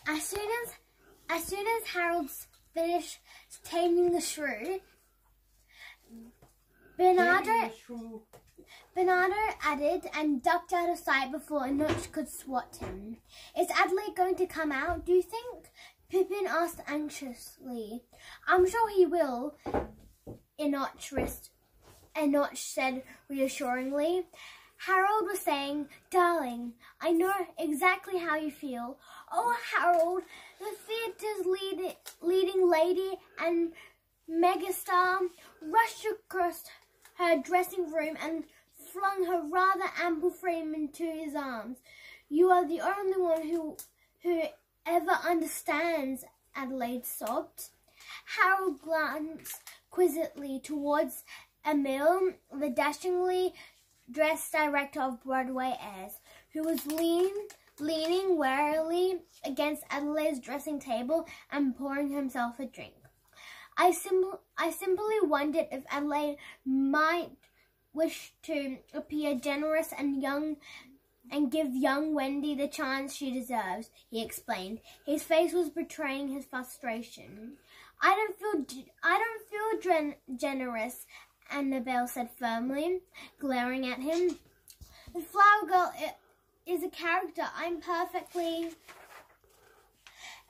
As soon as Harold's finished taming the shrew, Bernardo added and ducked out of sight before Enoch could swat him. Is Adelaide going to come out, do you think? Pippin asked anxiously. I'm sure he will, Enoch said reassuringly. Harold was saying, darling, I know exactly how you feel. Oh, Harold, the theatre's leading lady and megastar rushed across her dressing room and flung her rather ample frame into his arms. You are the only one who ever understands, Adelaide sobbed. Harold glanced quizzically towards Emil, the dashingly dressed director of Broadway Airs, who was leaning warily against Adelaide's dressing table and pouring himself a drink. I simply wondered if Adelaide might wish to appear generous and give young Wendy the chance she deserves, he explained. His face was betraying his frustration. I don't feel generous, Annabelle said firmly, glaring at him. The Flower Girl is a character I'm perfectly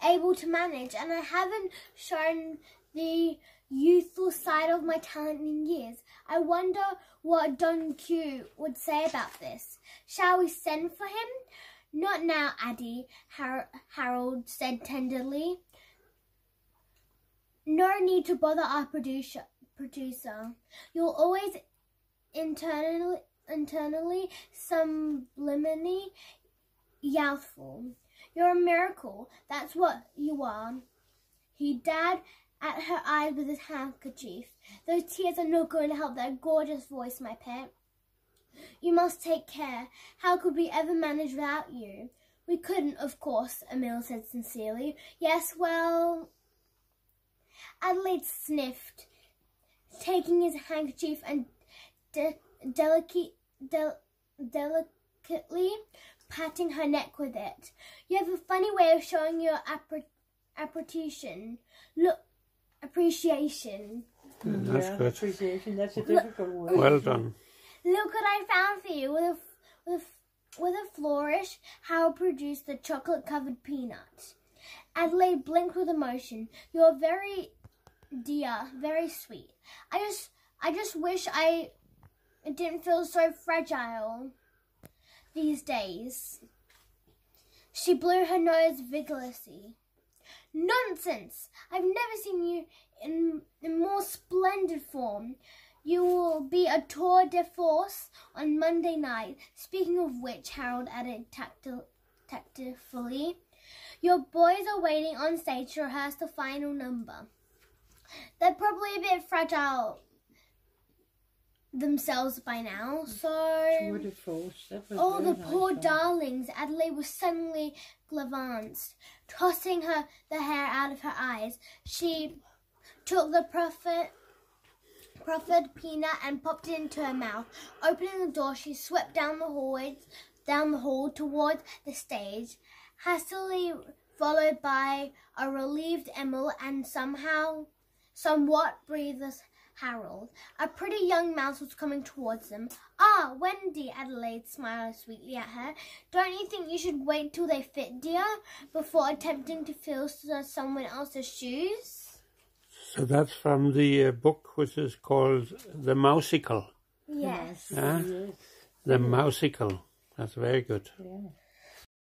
able to manage, and I haven't shown the youthful side of my talent in years. I wonder what Don Q would say about this. Shall we send for him? Not now, Addie, Harold said tenderly. No need to bother our producer. You're always internally subliminally youthful. You're a miracle, that's what you are. He dabbed at her eyes with his handkerchief. Those tears are not going to help that gorgeous voice, my pet. You must take care. How could we ever manage without you? We couldn't, of course, Emil said sincerely. Yes, well... Adelaide sniffed, taking his handkerchief and delicately patting her neck with it. You have a funny way of showing your appreciation. Look, appreciation. That's good. Appreciation, that's a difficult word. Well done. Look what I found for you. With a flourish, Harold produced the chocolate-covered peanut. Adelaide blinked with emotion. You're very dear, very sweet. I just wish I didn't feel so fragile these days. She blew her nose vigorously. Nonsense! I've never seen you in more splendid form. You will be a tour de force on Monday night. Speaking of which, Harold added tactfully, your boys are waiting on stage to rehearse the final number. They're probably a bit fragile themselves by now, so... Tour de force. Oh, the poor darlings. Adelaide was suddenly glanced, tossing the hair out of her eyes. She took the proffered peanut and popped it into her mouth. Opening the door, she swept down the hall towards the stage, hastily followed by a relieved Emil and somewhat breathless Harold. A pretty young mouse was coming towards them. Ah, Wendy, Adelaide smiled sweetly at her. Don't you think you should wait till they fit, dear, before attempting to fill someone else's shoes? So that's from the book which is called The Mouseicle. Yes. The Mouseicle. That's very good. Yeah.